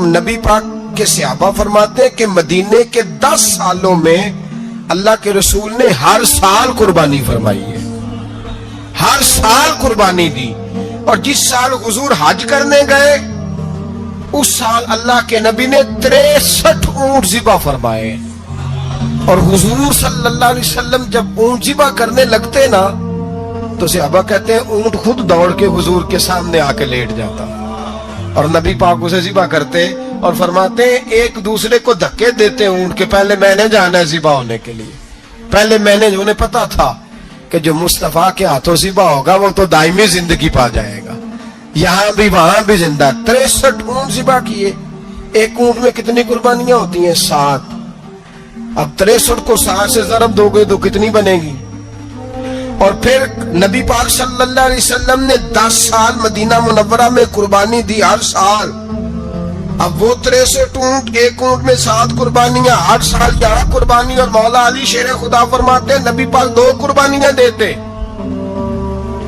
نبی پاک کے صحابہ فرماتے ہیں کہ مدینے کے 10 سالوں میں اللہ کے رسول نے ہر سال قربانی فرمائی ہے، ہر سال قربانی دی. اور جس سال حضور حج کرنے گئے اس سال اللہ کے نبی نے 63 اونٹ ذبح فرمائے. اور حضور صلی اللہ علیہ وسلم جب اونٹ ذبح کرنے لگتے نا تو صحابہ کہتے ہیں اونٹ خود دوڑ کے حضور کے سامنے آ کے لیٹ جاتا اور نبی پاک اسے ذبح کرتے اور فرماتے ہیں ایک دوسرے کو دھکے دیتے اونٹ کے، پہلے میں نے جانا ہے ذبح ہونے کے لیے، پہلے میں نے، انہیں پتا تھا کہ جو مصطفیٰ کے ہاتھوں ذبح ہوگا وہ تو دائمی زندگی پا جائے گا، یہاں بھی وہاں بھی زندہ. 63 اونٹ ذبح کیے. ایک اونٹ میں کتنی قربانیاں ہوتی ہیں؟ 7. اب 63 کو 7 سے ضرب دو گے تو کتنی بنے گی؟ اور پھر نبی پاک صلی اللہ علیہ وسلم نے 10 سال مدینہ منورہ میں قربانی دی، ہر سال. اب وہ 63 اونٹ، ایک اونٹ میں 7 قربانیاں، ہر سال 11 قربانی. اور مولا علی شیر خدا فرماتے ہیں نبی پاک 2 قربانیاں دیتے.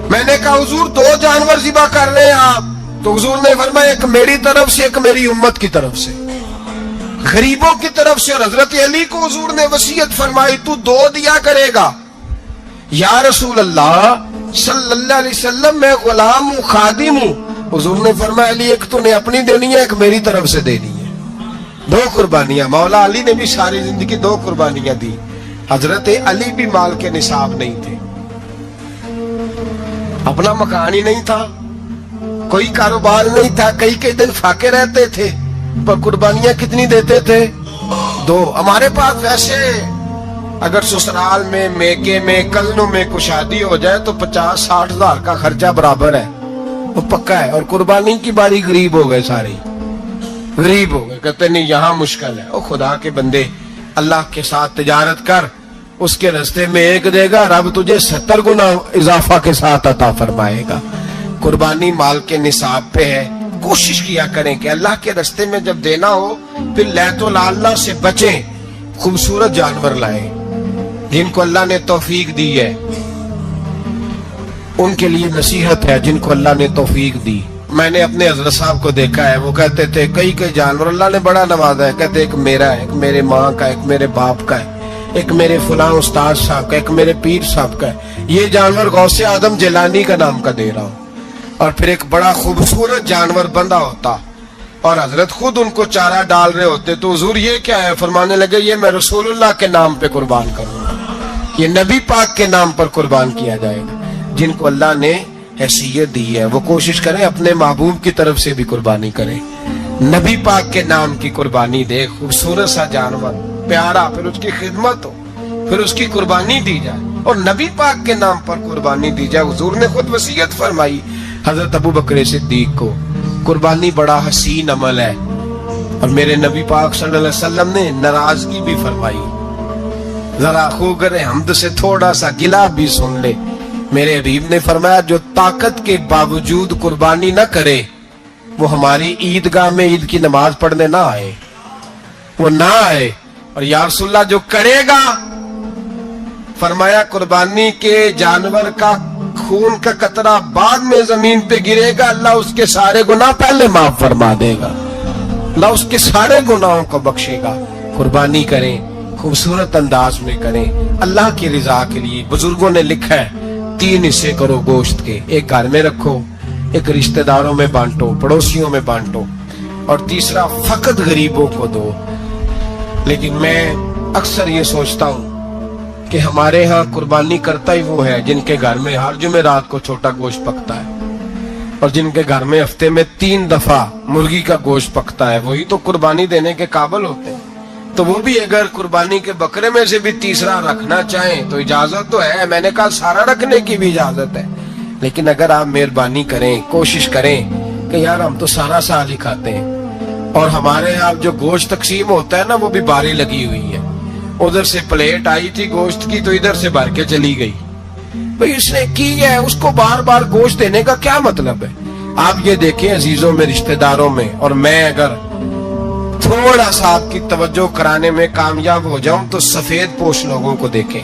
میں نے کہا حضور 2 جانور ذبح کر رہے ہیں آپ؟ تو حضور نے فرمایا ایک میری طرف سے، ایک میری امت کی طرف سے، غریبوں کی طرف سے. اور حضرت علی کو حضور نے وصیت فرمائی تو 2 دیا کرے گا. یا رسول اللہ صلی اللہ علیہ وسلم میں غلام ہوں، خادم ہوں. حضور نے فرمایا علی ایک تو نے اپنی دینی ہے، ایک میری طرف سے دینی ہے. 2 قربانیاں. مولا علی نے بھی ساری زندگی 2 قربانیاں دی. حضرت علی بھی مال کے نصاب نہیں تھے، اپنا مکان ہی نہیں تھا، کوئی کاروبار نہیں تھا، کئی دن فاقے رہتے تھے، پر قربانیاں کتنی دیتے تھے؟ 2. ہمارے پاس ویسے اگر سسرال میں، میکے میں، کزنوں میں کوئی شادی ہو جائے تو 50-60 ہزار کا خرچہ برابر ہے، وہ پکا ہے. اور قربانی کی باری غریب ہو گئے، سارے غریب ہو گئے. کہتے نہیں یہاں مشکل ہے. او خدا کے بندے، اللہ کے ساتھ تجارت کر، اس کے رستے میں 1 دے گا، رب تجھے 70 گنا اضافہ کے ساتھ عطا فرمائے گا. قربانی مال کے نصاب پہ ہے. کوشش کیا کریں کہ اللہ کے رستے میں جب دینا ہو پھر لیت و لالہ سے بچیں، خوبصورت جانور لائیں. جن کو اللہ نے توفیق دی ہے ان کے لیے نصیحت ہے، جن کو اللہ نے توفیق دی. میں نے اپنے حضرت صاحب کو دیکھا ہے، وہ کہتے تھے کئی جانور اللہ نے بڑا نوازا ہے. کہتے ایک میرا ہے، ایک میرے ماں کا، ایک میرے باپ کا ہے، ایک میرے فلاں استاد صاحب کا، ایک میرے پیر صاحب کا ہے. یہ جانور غوث اعظم جیلانی کا نام کا دے رہا ہوں. اور پھر ایک بڑا خوبصورت جانور بندہ ہوتا اور حضرت خود ان کو چارہ ڈال رہے ہوتے. تو حضور یہ کیا ہے؟ فرمانے لگے یہ میں رسول اللہ کے نام پہ قربان کروں گا، یہ نبی پاک کے نام پر قربان کیا جائے گا. جن کو اللہ نے حیثیت دی ہے وہ کوشش کریں اپنے محبوب کی طرف سے بھی قربانی کریں، نبی پاک کے نام کی قربانی دے. خوبصورت سا جانور پیارا، پھر اس کی خدمت ہو، پھر اس کی قربانی دی جائے اور نبی پاک کے نام پر قربانی دی جائے. حضور نے خود وصیت فرمائی حضرت ابو بکر صدیق کو، قربانی بڑا حسین عمل ہے. اور میرے نبی پاک صلی اللہ علیہ وسلم نے ناراضگی بھی فرمائی، ذرا خوگر حمد سے تھوڑا سا گلا بھی سن لے. میرے حبیب نے فرمایا جو طاقت کے باوجود قربانی نہ کرے وہ ہماری عیدگاہ میں عید کی نماز پڑھنے نہ آئے، وہ نہ آئے. اور یا رسول اللہ جو کرے گا، فرمایا قربانی کے جانور کا خون کا قطرہ بعد میں زمین پہ گرے گا، اللہ اس کے سارے گناہ پہلے معاف فرما دے گا، اللہ اس کے سارے گناہوں کو بخشے گا. قربانی کریں، خوبصورت انداز میں کریں، اللہ کی رضا کے لیے. بزرگوں نے لکھا ہے 3 حصے کرو گوشت کے، ایک گھر میں رکھو، ایک رشتہ داروں میں بانٹو، پڑوسیوں میں بانٹو، اور تیسرا فقط غریبوں کو دو. لیکن میں اکثر یہ سوچتا ہوں کہ ہمارے ہاں قربانی کرتا ہی وہ ہے جن کے گھر میں ہر جمعرات کو چھوٹا گوشت پکتا ہے، اور جن کے گھر میں ہفتے میں 3 دفعہ مرغی کا گوشت پکتا ہے، وہی تو قربانی دینے کے قابل ہوتے ہیں. تو وہ بھی اگر قربانی کے بکرے میں سے بھی تیسرا رکھنا چاہیں تو اجازت تو ہے. میں نے کہا سارا رکھنے کی بھی اجازت ہے، لیکن اگر آپ مہربانی کریں، کوشش کریں کہ یار ہم تو سارا سال ہی کھاتے ہیں، اور ہمارے یہاں جو گوشت تقسیم ہوتا ہے نا وہ بھی باری لگی ہوئی ہے. ادھر سے پلیٹ آئی تھی گوشت کی تو ادھر سے بھر کے چلی گئی. بھئی اس نے کی ہے، اس کو بار بار گوشت دینے کا کیا مطلب ہے؟ آپ یہ دیکھیں عزیزوں میں، رشتہ داروں میں، اور میں اگر تھوڑا سا آپ کی توجہ کرانے میں کامیاب ہو جاؤں تو سفید پوش لوگوں کو دیکھیں.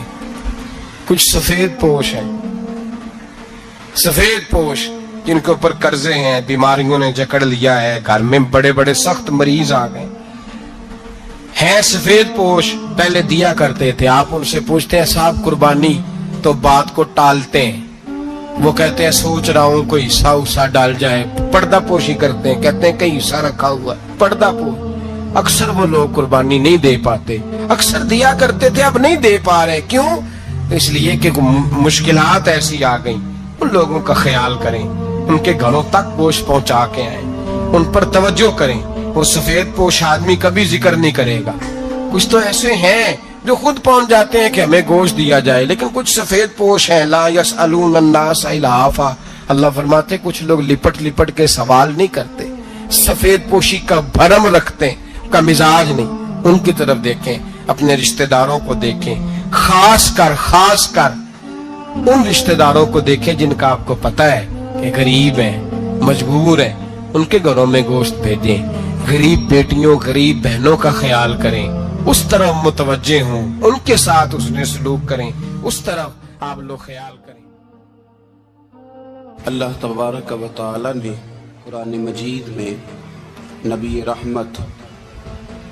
کچھ سفید پوش ہیں، سفید پوش جن کے اوپر قرضے ہیں, بیماریوں نے جکڑ لیا ہے, گھر میں بڑے بڑے سخت مریض آ گئے ہیں, سفید پوش پہلے دیا کرتے تھے. آپ ان سے پوچھتے ہیں صاحب قربانی, تو بات کو ٹالتے ہیں. وہ کہتے ہیں سوچ رہا ہوں کوئی حصہ ڈال جائے. پردہ پوشی کرتے ہیں, کہتے ہیں کئی حصہ رکھا ہوا ہے, پردہ پوش. اکثر وہ لوگ قربانی نہیں دے پاتے. اکثر دیا کرتے تھے, اب نہیں دے پا رہے. کیوں؟ اس لیے کہ مشکلات ایسی آ گئیں. ان لوگوں کا خیال کریں, ان کے گھروں تک گوشت پہنچا کے آئیں, ان پر توجہ کریں. وہ سفید پوش آدمی کبھی ذکر نہیں کرے گا. کچھ تو ایسے ہیں جو خود پہنچ جاتے ہیں کہ ہمیں گوشت دیا جائے, لیکن کچھ سفید پوش ہیں لا یسألون الناس الہافا. اللہ فرماتے کچھ لوگ لپٹ لپٹ کے سوال نہیں کرتے, سفید پوشی کا بھرم رکھتے ہیں, کا مزاج نہیں. ان کی طرف دیکھیں, اپنے رشتہ داروں کو دیکھیں, خاص کر ان رشتہ داروں کو دیکھیں جن کا آپ کو پتہ ہے کہ غریب ہیں, مجبور ہیں. ان کے گھروں میں گوشت بھیجیں. غریب بیٹیوں, غریب بہنوں کا خیال کریں, اس طرف متوجہ ہوں, ان کے ساتھ اس نے سلوک کریں, اس طرف آپ لوگ خیال کریں. اللہ تبارک و تعالی نے قرآن مجید میں نبی رحمت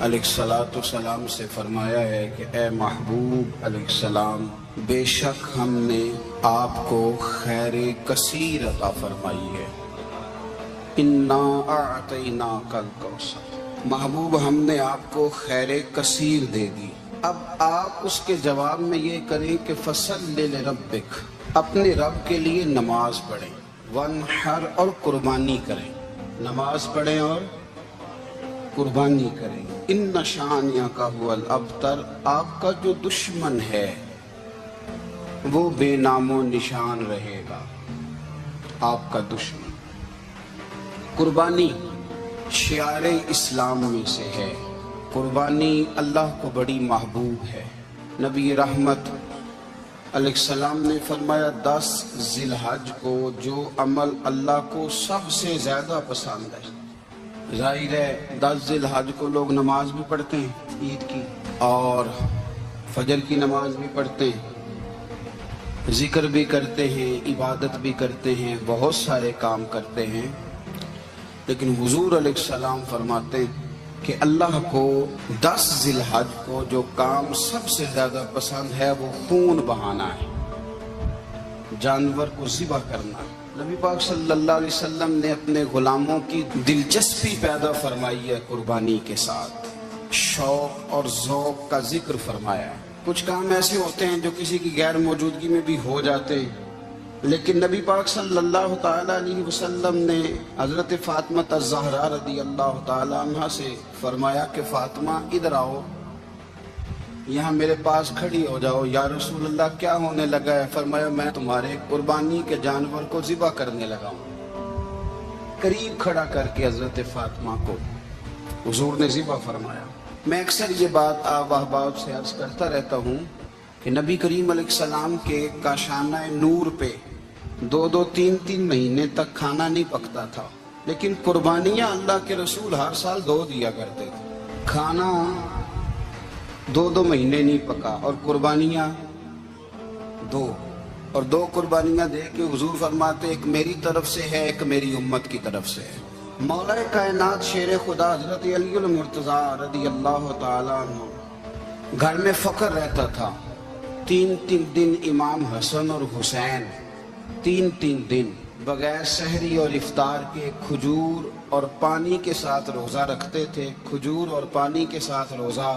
علیہ الصلاۃ والسلام سے فرمایا ہے کہ اے محبوب علیہ السلام, بے شک ہم نے آپ کو خیر کثیر عطا فرمائی ہے. انا اعطیناک الکوثر, محبوب ہم نے آپ کو خیر کثیر دے دی. اب آپ اس کے جواب میں یہ کریں کہ فصلی لربک, اپنے رب کے لیے نماز پڑھیں, وانحر اور قربانی کریں. نماز پڑھیں اور قربانی کریں. ان شانئک ھو الابتر, آپ کا جو دشمن ہے وہ بے نام و نشان رہے گا. آپ کا دشمن. قربانی شعار اسلام میں سے ہے. قربانی اللہ کو بڑی محبوب ہے. نبی رحمت علیہ السلام نے فرمایا 10 ذی الحج کو جو عمل اللہ کو سب سے زیادہ پسند ہے. ظاہر ہے 10 ذی الحج کو لوگ نماز بھی پڑھتے ہیں عید کی, اور فجر کی نماز بھی پڑھتے ہیں, ذکر بھی کرتے ہیں, عبادت بھی کرتے ہیں, بہت سارے کام کرتے ہیں. لیکن حضور علیہ السلام فرماتے ہیں کہ اللہ کو 10 ذی الحج کو جو کام سب سے زیادہ پسند ہے وہ خون بہانا ہے, جانور کو ذبح کرنا. نبی پاک صلی اللہ علیہ وسلم نے اپنے غلاموں کی دلچسپی پیدا فرمائی ہے قربانی کے ساتھ, شوق اور ذوق کا ذکر فرمایا ہے. کچھ کام ایسے ہوتے ہیں جو کسی کی غیر موجودگی میں بھی ہو جاتے ہیں, لیکن نبی پاک صلی اللہ تعالی علیہ وسلم نے حضرت فاطمہ الزہرا رضی اللہ تعالی عنہ سے فرمایا کہ فاطمہ ادھر آؤ, یہاں میرے پاس کھڑی ہو جاؤ. یا رسول اللہ کیا ہونے لگا ہے؟ فرمایا میں تمہارے قربانی کے جانور کو ذبح کرنے لگا ہوں. قریب کھڑا کر کے حضرت فاطمہ کو حضور نے ذبح فرمایا. میں اکثر یہ بات آپ احباب سے عرض کرتا رہتا ہوں کہ نبی کریم علیہ السلام کے کاشانہ نور پہ 2 3 مہینے تک کھانا نہیں پکتا تھا, لیکن قربانیاں اللہ کے رسول ہر سال 2 دیا کرتے تھے. کھانا 2 مہینے نہیں پکا اور قربانیاں 2, اور 2 قربانیاں دے کے حضور فرماتے ایک میری طرف سے ہے, ایک میری امت کی طرف سے ہے. مولا کائنات شیر خدا حضرت علی المرتضیٰ رضی اللہ تعالیٰ عنہ گھر میں فقر رہتا تھا. 3 دن امام حسن اور حسین 3 دن بغیر سحری اور افطار کے کھجور اور پانی کے ساتھ روزہ رکھتے تھے, کھجور اور پانی کے ساتھ روزہ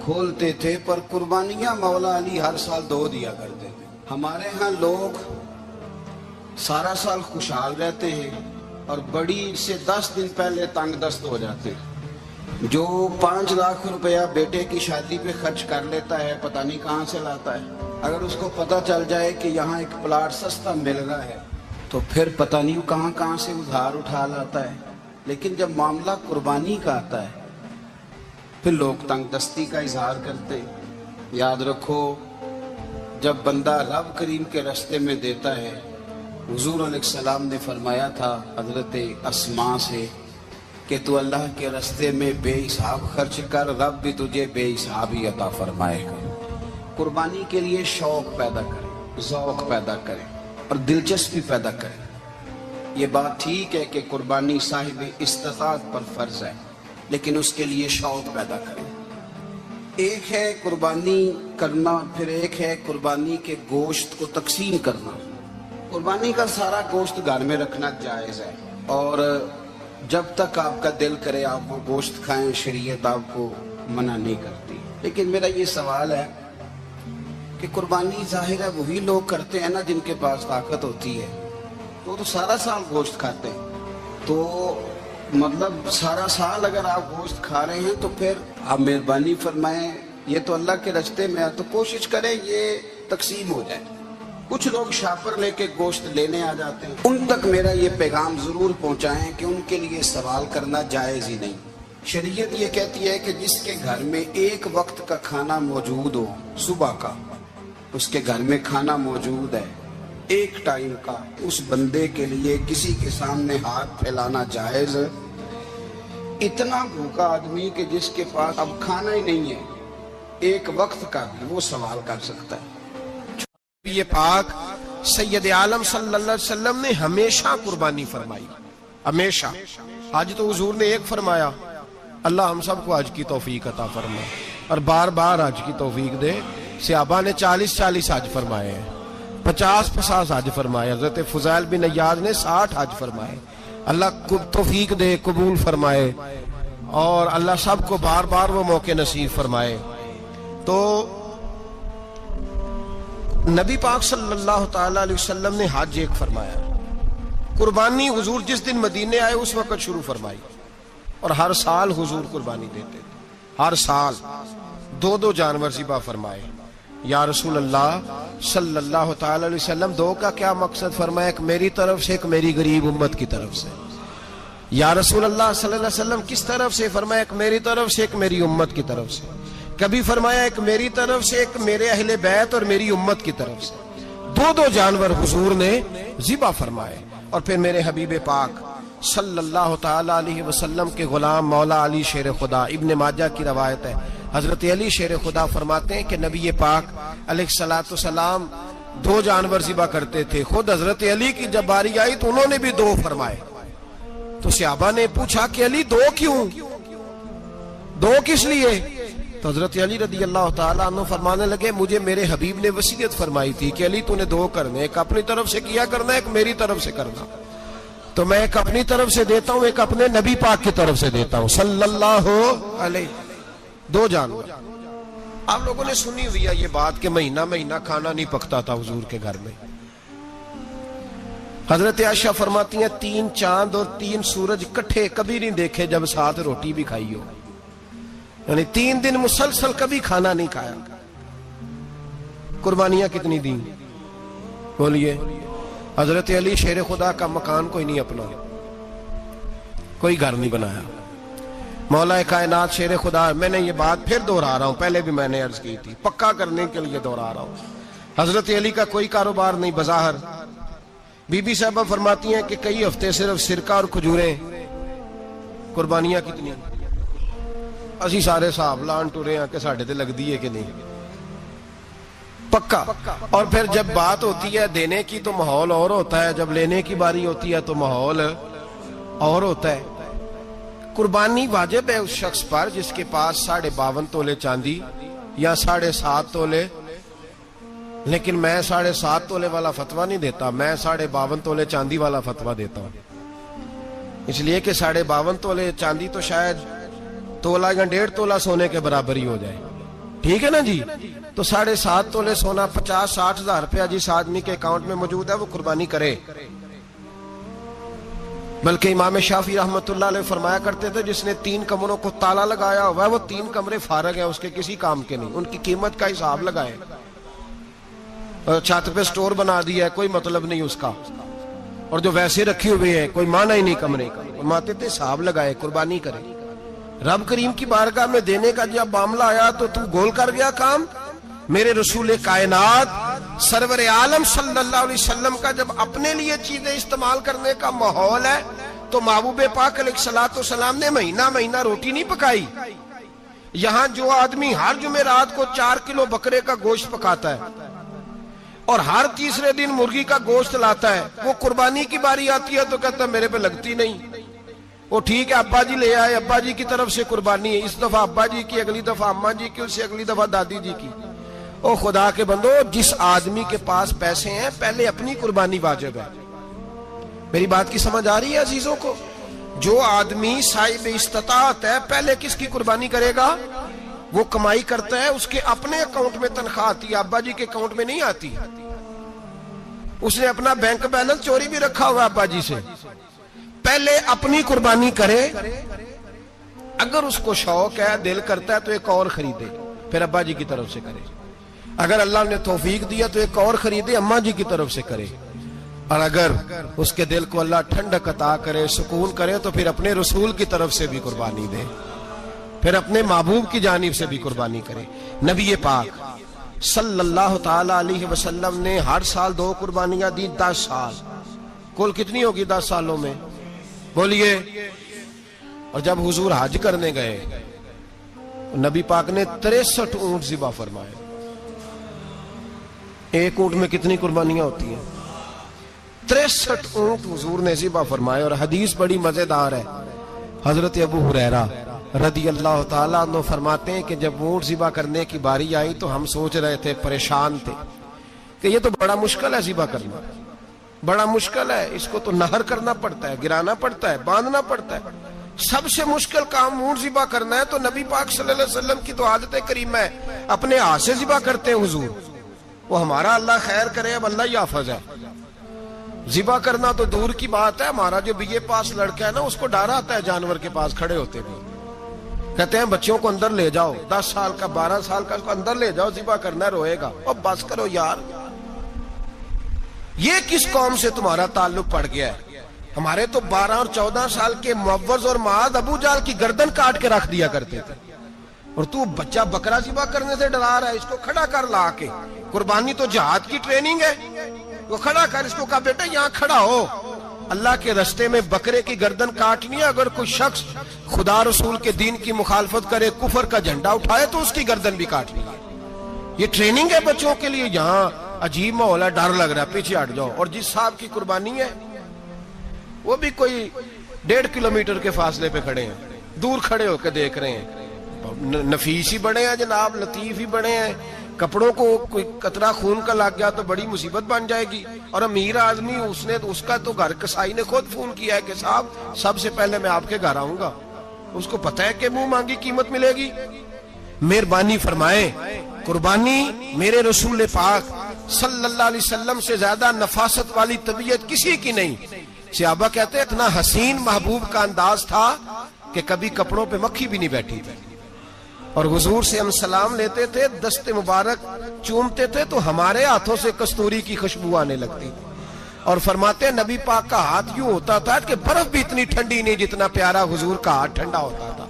کھولتے تھے, پر قربانیاں مولا علی ہر سال 2 دیا کرتے تھے. ہمارے ہاں لوگ سارا سال خوشحال رہتے ہیں اور بڑی سے 10 دن پہلے تنگ دست ہو جاتے ہیں. جو 5 لاکھ روپیہ بیٹے کی شادی پہ خرچ کر لیتا ہے پتہ نہیں کہاں سے لاتا ہے. اگر اس کو پتہ چل جائے کہ یہاں ایک پلاٹ سستا مل رہا ہے تو پھر پتہ نہیں کہاں سے ادھار اٹھا لاتا ہے. لیکن جب معاملہ قربانی کا آتا ہے پھر لوگ تنگ دستی کا اظہار کرتے. یاد رکھو جب بندہ رب کریم کے راستے میں دیتا ہے, حضور علیہ السلام نے فرمایا تھا حضرت اسماء سے کہ تو اللہ کے راستے میں بے حساب خرچ کر, رب بھی تجھے بے حساب ہی عطا فرمائے گا. قربانی کے لیے شوق پیدا کریں, ذوق پیدا کریں اور دلچسپی پیدا کریں. یہ بات ٹھیک ہے کہ قربانی صاحب استطاعت پر فرض ہے، لیکن اس کے لیے شوق پیدا کریں۔ ایک ہے قربانی کرنا، پھر ایک ہے قربانی کے گوشت کو تقسیم کرنا۔ قربانی کا سارا گوشت گھر میں رکھنا جائز ہے، اور جب تک آپ کا دل کرے آپ وہ گوشت کھائیں، شریعت آپ کو منع نہیں کرتی۔ لیکن میرا یہ سوال ہے کہ قربانی ظاہر ہے وہی لوگ کرتے ہیں نا جن کے پاس طاقت ہوتی ہے، تو سارا سال گوشت کھاتے ہیں، تو مطلب سارا سال اگر آپ گوشت کھا رہے ہیں تو پھر آپ مہربانی فرمائیں، یہ تو اللہ کے راستے میں ہے تو کوشش کریں یہ تقسیم ہو جائے۔ کچھ لوگ شاپر لے کے گوشت لینے آ جاتے ہیں، ان تک میرا یہ پیغام ضرور پہنچائیں کہ ان کے لیے سوال کرنا جائز ہی نہیں۔ شریعت یہ کہتی ہے کہ جس کے گھر میں ایک وقت کا کھانا موجود ہو، صبح کا اس کے گھر میں کھانا موجود ہے ایک ٹائم کا، اس بندے کے لیے کسی کے سامنے ہاتھ پھیلانا جائز۔ اتنا بھوکا آدمی کہ جس کے پاس اب کھانا ہی نہیں ہے ایک وقت کا، وہ سوال کر سکتا ہے۔ یہ پاک سید عالم صلی اللہ علیہ وسلم نے ہمیشہ قربانی فرمائی، ہمیشہ۔ آج تو حضور نے ایک فرمایا، اللہ ہم سب کو حج کی توفیق عطا فرمائے اور بار بار حج کی توفیق دے۔ صحابہ نے 40 حج فرمائے ہیں، 50 حج فرمائے، حضرت فضیل بن عیاض نے 60 حج فرمائے۔ اللہ کو توفیق دے، قبول فرمائے، اور اللہ سب کو بار بار وہ موقع نصیب فرمائے۔ تو نبی پاک صلی اللہ تعالی علیہ وسلم نے حج ایک فرمایا، قربانی حضور جس دن مدینے آئے اس وقت شروع فرمائی، اور ہر سال حضور قربانی دیتے تھے، ہر سال 2 جانور ذبح فرمائے۔ یا رسول اللہ صلی اللہ تعالی علیہ وسلم، 2 کا کیا مقصد فرمایا؟ ایک میری طرف سے، ایک میری غریب امت کی طرف سے۔ یا رسول اللہ صلی اللہ علیہ وسلم کس طرف سے فرمایا؟ ایک میری طرف سے، ایک میری امت کی طرف سے۔ کبھی فرمایا ایک میری طرف سے، ایک میرے اہل بیت اور میری امت کی طرف سے۔ 2 جانور حضور نے ذبح فرمائے، اور پھر میرے حبیب پاک صلی اللہ تعالی علیہ وسلم کے غلام مولا علی شیر خدا، ابن ماجہ کی روایت ہے، حضرت علی شیر خدا فرماتے ہیں کہ نبی پاک علیہ الصلوۃ والسلام 2 جانور ذبح کرتے تھے۔ خود حضرت علی کی جب باری آئی تو انہوں نے بھی 2 فرمائے۔ تو صحابہ نے پوچھا کہ علی 2 کیوں؟ 2 کس لیے؟ تو حضرت علی رضی اللہ تعالیٰ عنہ فرمانے لگے، مجھے میرے حبیب نے وصیت فرمائی تھی کہ علی تو نے 2 کرنے، ایک اپنی طرف سے کیا کرنا، ایک میری طرف سے کرنا۔ تو میں ایک اپنی طرف سے دیتا ہوں، ایک اپنے نبی پاک کی طرف سے دیتا ہوں صلی اللہ علیہ۔ 2 جانور۔ آپ لوگوں نے سنی ہوئی ہے یہ بات کہ مہینہ کھانا نہیں پکتا تھا حضور کے گھر میں۔ حضرت عائشہ فرماتی ہیں 3 چاند اور 3 سورج کٹھے کبھی نہیں دیکھے جب ساتھ روٹی بھی کھائی ہو، یعنی 3 دن مسلسل کبھی کھانا نہیں کھایا۔ قربانیاں کتنی دیں؟ بولیے۔ حضرت علی شیر خدا کا مکان کوئی نہیں اپنا، کوئی گھر نہیں بنایا۔ مولا کائنات شیر خدا، میں نے یہ بات پھر دہرا رہا ہوں، پہلے بھی میں نے عرض کی تھی، پکا کرنے کے لیے دہرا رہا ہوں۔ حضرت علی کا کوئی کاروبار نہیں بظاہر۔ بی بی صاحبہ فرماتی ہیں کہ کئی ہفتے صرف سرکہ اور کھجوریں۔ قربانیاں کتنی؟ اسی سارے صاحب لان ٹورے ہیں کہ ساڑھے تے لگ دیئے کہ نہیں، پکا۔ اور پھر جب بات ہوتی ہے دینے کی تو ماحول اور ہوتا ہے، جب لینے کی باری ہوتی ہے تو ماحول اور ہوتا ہے۔ قربانی واجب ہے اس شخص پر جس کے پاس 52.5 تولے چاندی یا 7.5 تولے، لیکن میں 7.5 تولے والا فتویٰ نہیں دیتا، میں 52.5 تولے چاندی والا فتویٰ دیتا ہوں، اس لیے کہ 52.5 تولے چاندی تو شاید تولہ یا 1.5 تولہ سونے کے برابر ہی ہو جائے، ٹھیک ہے نا جی؟ تو 7.5 تولے سونا 50-60 ہزار روپیہ جس آدمی کے اکاؤنٹ میں موجود ہے وہ قربانی کرے۔ بلکہ امام شافعی رحمت اللہ علیہ فرمایا کرتے تھے جس نے 3 کمروں کو تالا لگایا ہوا ہے وہ 3 کمرے فارغ ہیں، اس کے کسی کام کے نہیں، ان کی قیمت کا حساب لگائے۔ چھت پہ سٹور بنا دیا ہے، کوئی مطلب نہیں اس کا، اور جو ویسے رکھے ہوئے ہیں کوئی معنی ہی نہیں کمرے کا، فرماتے تھے حساب لگائے، قربانی کرے۔ رب کریم کی بارگاہ میں دینے کا جب معاملہ آیا تو گول کر گیا کام۔ میرے رسول کائنات سرور عالم صلی اللہ علیہ وسلم کا جب اپنے لیے چیزیں استعمال کرنے کا ماحول ہے تو محبوب پاک علیہ الصلوۃ والسلام نے مہینہ روٹی نہیں پکائی۔ یہاں جو آدمی ہر جمعرات کو 4 کلو بکرے کا گوشت پکاتا ہے اور ہر تیسرے دن مرغی کا گوشت لاتا ہے. وہ قربانی کی باری آتی ہے تو کہتا ہے میرے پہ لگتی نہیں. وہ ٹھیک ہے ابا جی لے آئے, ابا جی کی طرف سے قربانی ہے, اس دفعہ ابا جی کی, اگلی دفعہ اماں جی کی, اس سے اگلی دفعہ دادی جی کی. او خدا کے بندو, جس آدمی کے پاس پیسے ہیں پہلے اپنی قربانی واجب ہے. میری بات کی سمجھ آ رہی ہے عزیزوں کو؟ جو آدمی صاحب استطاعت ہے پہلے کس کی قربانی کرے گا؟ وہ کمائی کرتا ہے, اس کے اپنے اکاؤنٹ میں تنخواہ آتی ہے, ابا جی کے اکاؤنٹ میں نہیں آتی. اس نے اپنا بینک بیلنس چوری بھی رکھا ہوا ابا جی سے. پہلے اپنی قربانی کرے, اگر اس کو شوق ہے, دل کرتا ہے تو ایک اور خریدے, پھر ابا جی کی طرف سے کرے. اگر اللہ نے توفیق دیا تو ایک اور خریدے, اماں جی کی طرف سے کرے. اور اگر اس کے دل کو اللہ ٹھنڈک عطا کرے, سکون کرے, تو پھر اپنے رسول کی طرف سے بھی قربانی دے, پھر اپنے محبوب کی جانب سے بھی قربانی کرے. نبی پاک صلی اللہ تعالی علیہ وسلم نے ہر سال 2 قربانیاں دی, 10 سال. کل کتنی ہوگی 10 سالوں میں؟ بولیے. اور جب حضور حج کرنے گئے, نبی پاک نے 63 اونٹ ذبح فرمائے. ایک اونٹ میں کتنی قربانیاں ہوتی ہیں؟ 63 اونٹ حضور نے ذبح فرمائے. اور حدیث بڑی مزیدار ہے. حضرت ابو ہریرہ رضی اللہ تعالیٰ عنہ فرماتے ہیں کہ جب اونٹ ذبح کرنے کی باری آئی تو ہم سوچ رہے تھے, پریشان تھے کہ یہ تو بڑا مشکل ہے ذبح کرنا, بڑا مشکل ہے, اس کو تو نہر کرنا پڑتا ہے, گرانا پڑتا ہے, باندھنا پڑتا ہے. سب سے مشکل کام اونٹ ذبح کرنا ہے. تو نبی پاک صلی اللہ علیہ وسلم کی تو عادت کریمہ ہے, اپنے ہاتھ سے ذبح کرتے ہیں حضور. وہ ہمارا اللہ خیر کرے, اب اللہ ہی حافظ ہے. ذبح کرنا تو دور کی بات ہے. ہمارا جو بی اے پاس لڑکا ہے نا, اس کو ڈر آتا ہے جانور کے پاس کھڑے ہوتے بھی. کہتے ہیں بچوں کو اندر لے جاؤ, 10 سال کا 12 سال کا, اس کو اندر لے جاؤ, ذبح کرنا ہے, روئے گا. اور بس کرو یار, یہ کس قوم سے تمہارا تعلق پڑ گیا ہے؟ ہمارے تو 12 اور 14 سال کے معوذ اور معاذ ابو جہل کی گردن کاٹ کے رکھ دیا کرتے تھے. اور تو بچہ بکرا ذبح کرنے سے ڈرا رہا ہے, اس کو کھڑا کر لا کے. قربانی تو جہاد کی ٹریننگ ہے, وہ کھڑا کر, اس کو کہا بیٹا یہاں کھڑا ہو, اللہ کے رستے میں بکرے کی گردن کاٹنی ہے. اگر کوئی شخص خدا رسول کے دین کی مخالفت کرے, کفر کا جھنڈا اٹھائے, تو اس کی گردن بھی کاٹنی ہے. یہ ٹریننگ ہے بچوں کے لیے. یہاں عجیب ماحول ہے, ڈر لگ رہا ہے, پیچھے ہٹ جاؤ. اور جس صاحب کی قربانی ہے وہ بھی کوئی 1.5 کلومیٹر کے فاصلے پہ کھڑے ہیں, دور کھڑے ہو کے دیکھ رہے ہیں. نفیس ہی بڑے ہیں جناب, لطیف ہی بڑے ہیں. کپڑوں کو کوئی قطرہ خون کا لگ گیا تو بڑی مصیبت بن جائے گی. اور امیر آدمی, اس کا تو گھر کسائی نے خود فون کیا ہے کہ صاحب سب سے پہلے میں آپ کے گھر آؤں گا. اس کو پتہ ہے کہ منہ مانگی قیمت ملے گی. مہربانی فرمائے, قربانی میرے رسول پاک صلی اللہ علیہ وسلم سے زیادہ نفاست والی طبیعت کسی کی نہیں. صحابہ کہتے ہیں اتنا حسین محبوب کا انداز تھا کہ کبھی کپڑوں پہ مکھی بھی نہیں بیٹھی تھی. اور حضور سے ہم سلام لیتے تھے, دست مبارک چومتے تھے تو ہمارے ہاتھوں سے کستوری کی خوشبو آنے لگتی تھی. اور فرماتے ہیں نبی پاک کا ہاتھ یوں ہوتا تھا کہ برف بھی اتنی ٹھنڈی نہیں جتنا پیارا حضور کا ہاتھ ٹھنڈا ہوتا تھا.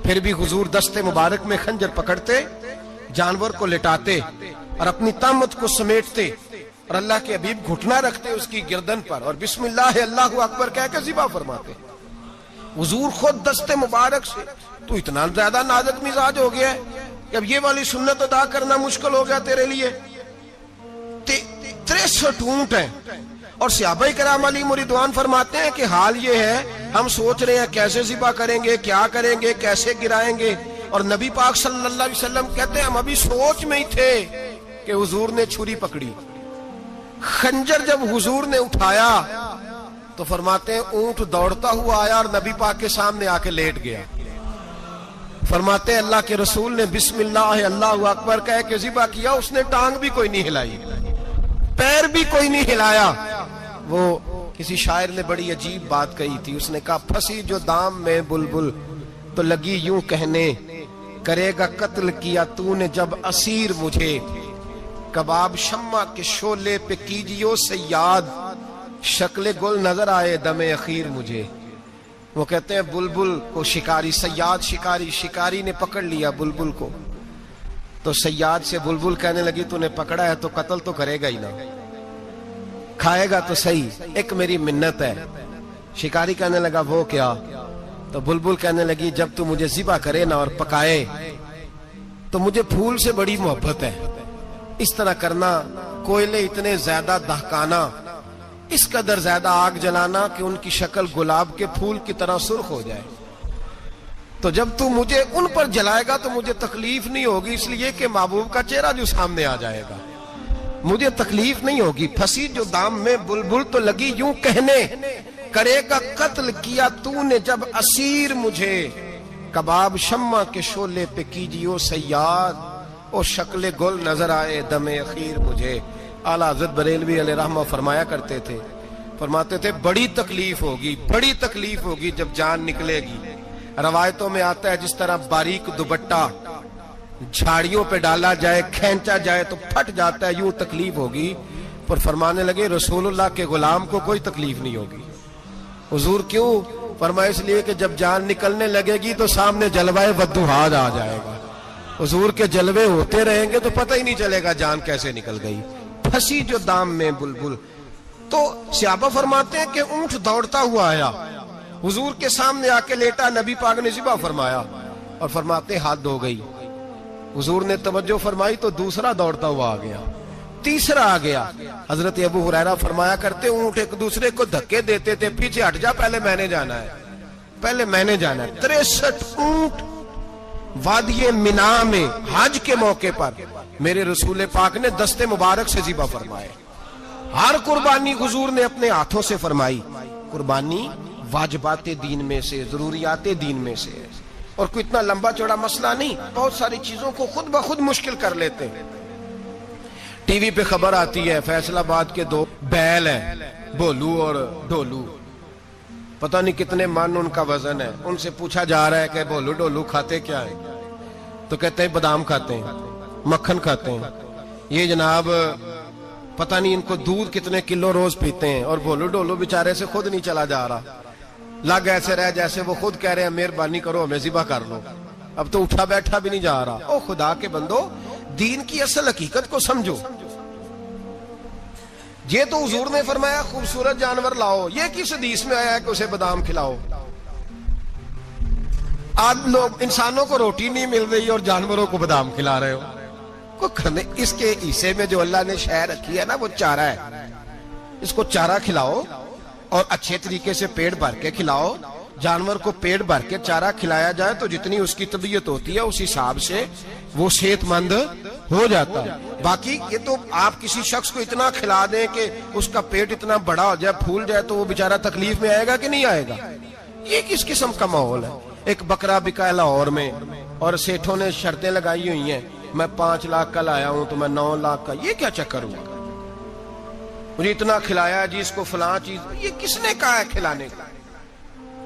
پھر بھی حضور دست مبارک میں خنجر پکڑتے, جانور کو لٹاتے اور اپنی طامت کو سمیٹتے, اور اللہ کے حبیب گھٹنا رکھتے اس کی گردن پر, اور بسم اللہ اللہ اکبر کہہ کے ذبح فرماتے. حضور خود دست مبارک سے. تو اتنا زیادہ نازک مزاج ہو گیا ہے کہ اب یہ والی سنت ادا کرنا مشکل ہو گیا تیرے لیے. 63 اونٹ ہیں. اور صحابہ کرام علیہم رضوان فرماتے ہیں کہ حال یہ ہے, ہم سوچ رہے ہیں کیسے ذبح کریں گے, کیا کریں گے, کیسے گرائیں گے. اور نبی پاک صلی اللہ علیہ وسلم کہتے ہیں ہم ابھی سوچ میں ہی تھے کہ حضور نے چھری پکڑی. خنجر جب حضور نے اٹھایا تو فرماتے ہیں اونٹ دوڑتا ہوا آیا اور نبی پاک کے سامنے آ کے لیٹ گیا. فرماتے ہیں اللہ کے رسول نے بسم اللہ اللہ اکبر کہہ کے ذبح کیا. اس نے ٹانگ بھی کوئی نہیں ہلائی, پیر بھی کوئی نہیں ہلایا. وہ کسی شاعر نے بڑی عجیب بات کہی تھی. اس نے کہا پھنسی جو دام میں بلبل تو لگی یوں کہنے, کرے گا قتل کیا تو نے جب اسیر مجھے, کباب شمع کے شعلے پہ کیجیو سیاد, شکل گل نظر آئے دم اخیر مجھے. وہ کہتے ہیں بلبل کو شکاری, سیاد شکاری, شکاری نے پکڑ لیا بلبل کو, تو سیاد سے بلبل کہنے لگی تو نے پکڑا ہے تو قتل تو کرے گا ہی نا, کھائے گا تو صحیح, ایک میری منت ہے. شکاری کہنے لگا وہ کیا, تو بلبل کہنے لگی جب تو مجھے ذبح کرے نا اور پکائے تو مجھے پھول سے بڑی محبت ہے, اس طرح کرنا کوئلے اتنے زیادہ دہکانا، اس قدر زیادہ آگ جلانا کہ ان کی شکل گلاب کے پھول کی طرح سرخ ہو جائے. تو جب تو مجھے ان پر جلائے گا تو مجھے تکلیف نہیں ہوگی، اس لیے کہ محبوب کا چہرہ جو سامنے آ جائے گا مجھے تکلیف نہیں ہوگی. پھنسی جو دام میں بلبل تو لگی یوں کہنے، کرے گا قتل کیا تو نے جب اسیر مجھے. کباب شمع کے شعلے پہ کیجیو صیاد، او شکل گل نظر آئے دم اخیر مجھے. اعلیٰ حضرت بریلوی علیہ رحمہ فرمایا کرتے تھے، فرماتے تھے بڑی تکلیف ہوگی، بڑی تکلیف ہوگی جب جان نکلے گی. روایتوں میں آتا ہے جس طرح باریک دوپٹہ جھاڑیوں پہ ڈالا جائے، کھینچا جائے تو پھٹ جاتا ہے، یوں تکلیف ہوگی. پر فرمانے لگے رسول اللہ کے غلام کو کوئی تکلیف نہیں ہوگی. حضور کیوں؟ فرمایا اس لیے کہ جب جان نکلنے لگے گی تو سامنے جلوہ ودوحات آ جائے گا. حضور کے جلوے ہوتے رہیں گے تو پتہ ہی نہیں چلے گا جان کیسے نکل گئی. پھنسی جو دام میں بلبل. تو صحابہ فرماتے ہیں کہ اونٹ دوڑتا ہوا آیا، حضور کے سامنے آ کے لیٹا، نبی پاک نے ذبح فرمایا اور فرماتے حد ہو گئی. حضور نے توجہ فرمائی تو دوسرا دوڑتا ہوا آ گیا، تیسرا آ گیا. حضرت ابو ہریرہ فرمایا کرتے اونٹ ایک دوسرے کو دھکے دیتے تھے، پیچھے ہٹ جا، پہلے میں نے جانا ہے، پہلے میں نے جانا ہے. 63 اونٹ وادی مینا میں حج کے موقع پر میرے رسول پاک نے دست مبارک سے ذبح فرمائے. ہر قربانی حضور نے اپنے ہاتھوں سے فرمائی. قربانی واجبات دین میں سے، ضروریات دین میں سے، اور کوئی اتنا لمبا چوڑا مسئلہ نہیں. بہت ساری چیزوں کو خود بخود مشکل کر لیتے ہیں. ٹی وی پہ خبر آتی ہے فیصل آباد کے 2 بیل ہیں، بولو اور ڈولو، پتہ نہیں کتنے من ان کا وزن ہے. ان سے پوچھا جا رہا ہے کہ بولو ڈولو کھاتے کیا ہے؟ تو کہتے ہیں بادام کھاتے ہیں، مکھن کھاتے ہیں. یہ جناب پتہ نہیں ان کو دودھ کتنے کلو روز پیتے ہیں، اور بولو ڈولو بیچارے سے خود نہیں چلا جا رہا. لگ ایسے رہ جیسے وہ خود کہہ رہے ہیں مہربانی کرو ہمیں ذبح کر لو، اب تو اٹھا بیٹھا بھی نہیں جا رہا. او خدا کے بندو، دین کی اصل حقیقت کو سمجھو. یہ تو حضور نے فرمایا خوبصورت جانور لاؤ، یہ کس حدیث میں آیا ہے کہ اسے بادام کھلاؤ؟ آج لوگ انسانوں کو روٹی نہیں مل رہی اور جانوروں کو بادام کھلا رہے ہو. اس کے حصے میں جو اللہ نے شے رکھی ہے نا وہ چارہ ہے، اس کو چارہ کھلاؤ اور اچھے طریقے سے پیٹ بھر کے کھلاؤ. جانور کو پیٹ بھر کے چارہ کھلایا جائے تو جتنی اس کی طبیعت ہوتی ہے اس حساب سے وہ صحت مند ہو جاتا ہے. باقی یہ تو آپ کسی شخص کو اتنا کھلا دیں کہ اس کا پیٹ اتنا بڑا ہو جائے، پھول جائے، تو وہ بیچارہ تکلیف میں آئے گا کہ نہیں آئے گا؟ یہ کس قسم کا ماحول ہے؟ ایک بکرا بکا لاہور میں اور سیٹھوں نے شرطیں لگائی ہوئی ہیں، میں 5 لاکھ کا لایا ہوں تو میں 9 لاکھ کا. یہ کیا چکر ہوا؟ مجھے اتنا کھلایا جی اس کو فلاں چیز. یہ کس نے کہا ہے کھلانے کا؟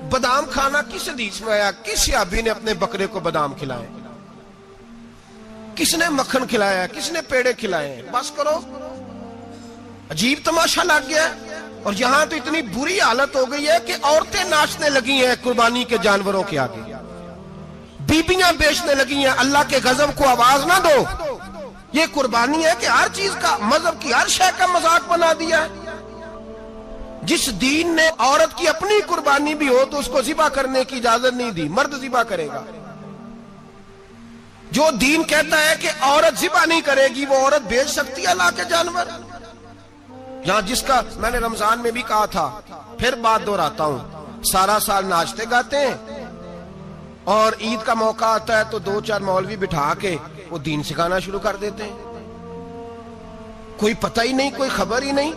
بادام کھانا کس حدیث میں آیا؟ کس صحابی نے اپنے بکرے کو بادام کھلائے؟ کس نے مکھن کھلایا؟ کس نے پیڑے کھلائے؟ بس کرو، عجیب تماشا لگ گیا. اور یہاں تو اتنی بری حالت ہو گئی ہے کہ عورتیں ناچنے لگی ہیں قربانی کے جانوروں کے آگے، بیبیاں بیچنے لگی ہیں. اللہ کے غضب کو آواز نہ دو. یہ قربانی ہے کہ ہر چیز کا، مذہب کی ہر شے کا مذاق بنا دیا ہے. جس دین نے عورت کی اپنی قربانی بھی ہو تو اس کو ذبح کرنے کی اجازت نہیں دی، مرد ذبح کرے گا. جو دین کہتا ہے کہ عورت ذبح نہیں کرے گی، وہ عورت بیچ سکتی ہے لا کے جانور؟ یہاں جس کا میں نے رمضان میں بھی کہا تھا، پھر بات دہراتا ہوں، سارا سال ناچتے گاتے ہیں اور عید کا موقع آتا ہے تو 2-4 مولوی بٹھا کے وہ دین سکھانا شروع کر دیتے ہیں. کوئی پتہ ہی نہیں، کوئی خبر ہی نہیں.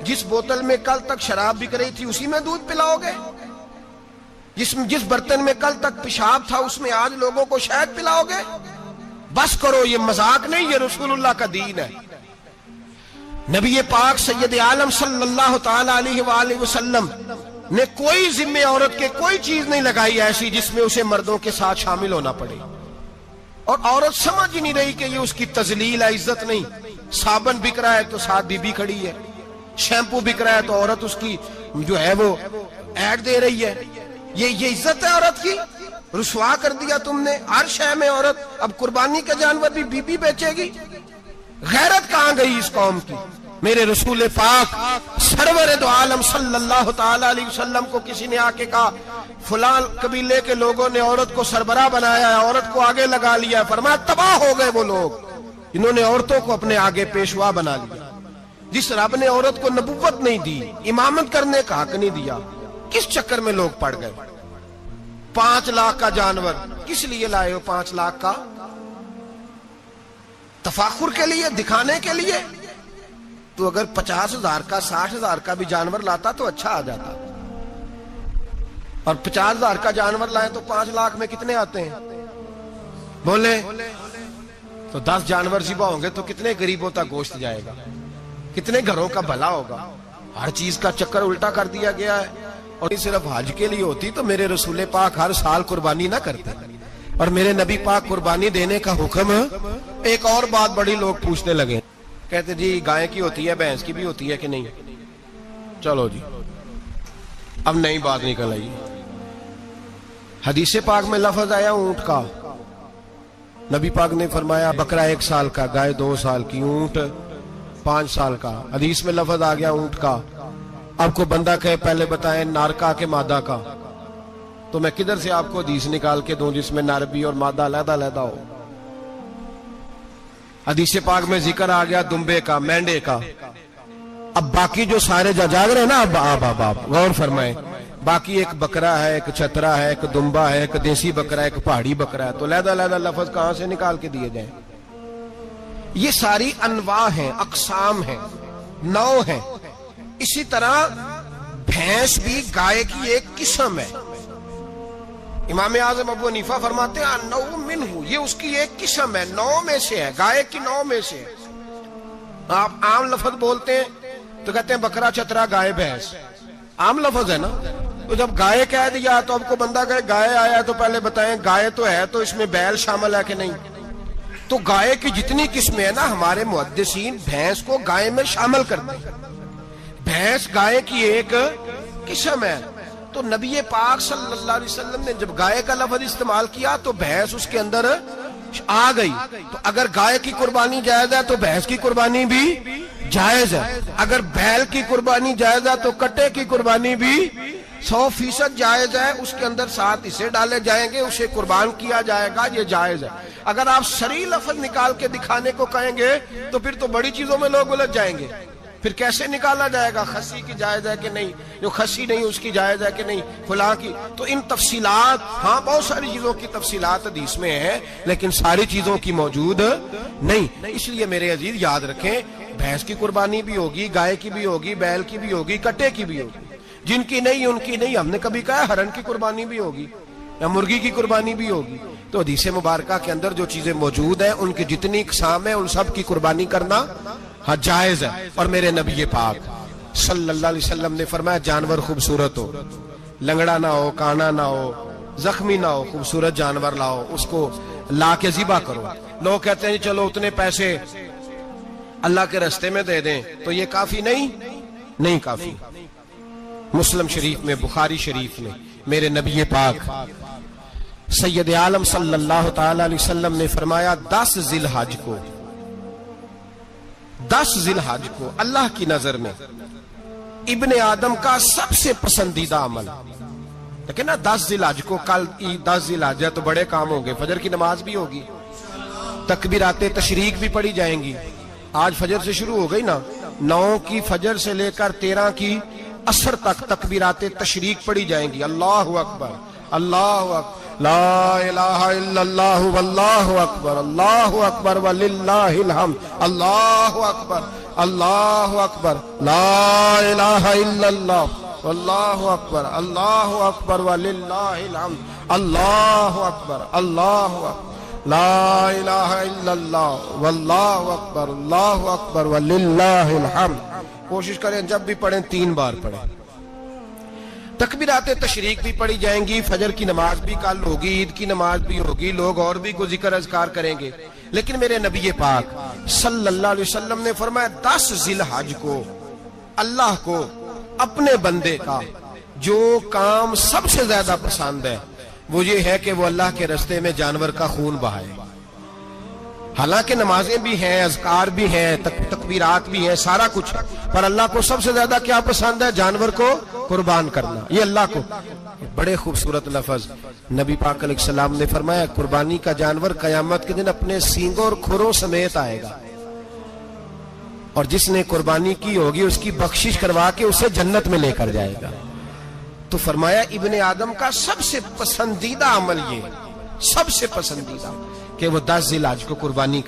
جس بوتل میں کل تک شراب بک رہی تھی اسی میں دودھ پلاؤ گے؟ جس برتن میں کل تک پیشاب تھا اس میں آج لوگوں کو شہد پلاؤ گے؟ بس کرو، یہ مذاق نہیں، یہ رسول اللہ کا دین ہے. نبی پاک سید عالم صلی اللہ تعالی علیہ وآلہ وسلم نے کوئی ذمہ عورت کے کوئی چیز نہیں لگائی ایسی جس میں اسے مردوں کے ساتھ شامل ہونا پڑے. اور عورت سمجھ ہی نہیں رہی کہ یہ اس کی تذلیل ہے، عزت نہیں. صابن بک رہا ہے تو ساتھ بی بی کھڑی ہے، شیمپو بک رہا ہے تو عورت اس کی جو ہے وہ ایڈ دے رہی ہے. یہ عزت ہے عورت کی؟ رسوا کر دیا تم نے ہر شے میں عورت. اب قربانی کا جانور بھی بی بی بیچے گی؟ غیرت کہاں گئی اس قوم کی؟ میرے رسول پاک سرور دو عالم صلی اللہ تعالی علیہ وسلم کو کسی نے آ کے کہا فلاں قبیلے کے لوگوں نے عورت کو سربراہ بنایا ہے، عورت کو آگے لگا لیا ہے. فرمایا تباہ ہو گئے وہ لوگ، انہوں نے عورتوں کو اپنے آگے پیشوا بنا لیا. جس رب نے عورت کو نبوت نہیں دی، امامت کرنے کا حق نہیں دیا، کس چکر میں لوگ پڑ گئے؟ 5 لاکھ کا جانور کس لیے لائے ہو؟ 5 لاکھ کا تفاخر کے لیے، دکھانے کے لیے؟ تو اگر 50,000 کا 60,000 کا بھی جانور لاتا تو اچھا آ جاتا، اور 50,000 کا جانور لائیں تو 5 لاکھ میں کتنے آتے ہیں؟ بولے تو 10 جانور ذبح ہوں گے تو کتنے غریبوں تک گوشت جائے گا، کتنے گھروں کا بھلا ہوگا؟ ہر چیز کا چکر الٹا کر دیا گیا ہے. اور یہ صرف حج کے لیے ہوتی تو میرے رسول پاک ہر سال قربانی نہ کرتے، اور میرے نبی پاک قربانی دینے کا حکم. ایک اور بات بڑی لوگ پوچھنے لگے، کہتے جی گائے کی ہوتی ہے، بھینس کی بھی ہوتی ہے کہ نہیں؟ چلو جی اب نئی بات نکل آئی. حدیث پاک میں لفظ آیا اونٹ کا، نبی پاک نے فرمایا بکرا 1 سال کا، گائے 2 سال کی، اونٹ 5 سال کا. حدیث میں لفظ آ گیا اونٹ کا. آپ کو بندہ کہے پہلے بتائیں نر کا کہ مادہ کا، تو میں کدھر سے آپ کو حدیث نکال کے دوں جس میں نر بھی اور مادہ علیحدہ علیحدہ ہو؟ حدیث پاک میں ذکر آ گیا دمبے کا، مینڈے کا. اب باقی جو سارے جاگ رہے ہیں نا، اب غور فرمائیں، باقی ایک بکرا ہے، ایک چھترا ہے، ایک دمبا ہے، ایک دیسی بکرا ہے، ایک پہاڑی بکرا ہے، تو علیحدہ علیحدہ لفظ کہاں سے نکال کے دیے جائیں؟ یہ ساری انواع ہیں، اقسام ہیں، نوع ہیں. اسی طرح بھینس بھی گائے کی ایک قسم ہے. امام اعظم ابو حنیفہ فرماتے ہیں النوع منہ، یہ اس کی ایک قسم ہے، نوع میں سے ہے، گائے کی نوع میں سے ہے. آپ عام لفظ بولتے ہیں تو کہتے ہیں بکرا چھترا گائے بھینس، عام لفظ ہے نا. تو جب گائے کہہ دیا تو آپ کو بندہ کہے گائے آیا تو پہلے بتائیں گائے تو ہے تو اس میں بیل شامل ہے کہ نہیں؟ تو گائے کی جتنی قسمیں ہیں نا، ہمارے محدثین بھینس کو گائے میں شامل کرتے ہیں. بھینس گائے کی ایک قسم ہے. تو نبی پاک صلی اللہ علیہ وسلم نے جب گائے کا لفظ استعمال کیا تو بھینس اس کے اندر آ گئی. تو اگر گائے کی قربانی جائز ہے تو بھینس کی قربانی بھی جائز ہے. اگر بیل کی قربانی جائز ہے تو کٹے کی قربانی بھی 100% جائز ہے. اس کے اندر 7 حصے ڈالے جائیں گے، اسے قربان کیا جائے گا، یہ جائز ہے. اگر آپ صریح لفظ نکال کے دکھانے کو کہیں گے تو پھر تو بڑی چیزوں میں لوگ الجھ جائیں گے. پھر کیسے نکالا جائے گا خسی کی جائز ہے کہ نہیں، جو خسی نہیں اس کی جائز ہے کہ نہیں، فلاں کی. تو ان تفصیلات، ہاں بہت ساری چیزوں کی تفصیلات حدیث میں ہیں لیکن ساری چیزوں کی موجود نہیں. اس لیے میرے عزیز یاد رکھیں، بھینس کی قربانی بھی ہوگی، گائے کی بھی ہوگی، بیل کی بھی ہوگی، کٹے کی بھی ہوگی. جن کی نہیں ان کی نہیں. ہم نے کبھی کہا ہرن کی قربانی بھی ہوگی یا مرغی کی قربانی بھی ہوگی. تو حدیث مبارکہ کے اندر جو چیزیں موجود ہیں ان کی جتنی اقسام ہیں ان سب کی قربانی کرنا ہاں جائز ہے. اور میرے نبی پاک صلی اللہ علیہ وسلم نے فرمایا جانور خوبصورت ہو، لنگڑا نہ ہو، کانا نہ ہو، زخمی نہ ہو، خوبصورت جانور لاؤ، اس کو لا کے ذبح کرو. لوگ کہتے ہیں چلو اتنے پیسے اللہ کے راستے میں دے دیں، تو یہ کافی نہیں کافی. مسلم شریف میں، بخاری شریف میں میرے نبی پاک سید عالم صلی اللہ تعالی علیہ وسلم نے فرمایا 10 ذی الحج کو اللہ کی نظر میں ابن آدم کا سب سے پسندیدہ عمل. لیکن نا 10 ذی الحج کو، کل 10 ذی الحج ہے تو بڑے کام ہوں گے، فجر کی نماز بھی ہوگی، تکبیرات تشریق بھی پڑھی جائیں گی. آج فجر سے شروع ہو گئی نا، 9 کی فجر سے لے کر 13 کی عصر تک تکبیرات تشریق پڑھی جائیں گی. اللہ اکبر، اللہ اکبر، لا الہ الا اللہ واللہ اکبر، اللہ اکبر وللہ الحمد، اللہ اکبر، اللہ اکبر، لا الہ الا اللہ واللہ اکبر، اللہ اکبر وللہ الحمد، اللہ اکبر، اللہ اکبر، لا الہ الا اللہ واللہ اکبر، اللہ اکبر وللہ الحمد. کوشش کریں جب بھی پڑھیں 3 بار پڑھیں. تکبیرات تشریق بھی پڑھی جائیں گی، فجر کی نماز بھی کل ہوگی، عید کی نماز بھی ہوگی، لوگ اور بھی کو ذکر اذکار کریں گے. لیکن میرے نبی پاک صلی اللہ علیہ وسلم نے فرمایا 10 ذی الحج کو اللہ کو اپنے بندے کا جو کام سب سے زیادہ پسند ہے وہ یہ ہے کہ وہ اللہ کے راستے میں جانور کا خون بہائے. حالانکہ نمازیں بھی ہیں، اذکار بھی ہیں، تکبیرات بھی ہیں، سارا کچھ ہے، پر اللہ کو سب سے زیادہ کیا پسند ہے؟ جانور کو قربان کرنا. یہ اللہ کو بڑے خوبصورت لفظ نبی پاک علیہ السلام نے فرمایا قربانی کا جانور قیامت کے دن اپنے سینگوں اور کھروں سمیت آئے گا. اور جس نے قربانی کی ہوگی اس کی بخشش کروا کے اسے جنت میں لے کر جائے گا۔ تو فرمایا ابن آدم کا سب سے پسندیدہ عمل یہ، سب سے پسندیدہ، کہ وہ 10 ذی الحج کو قربانی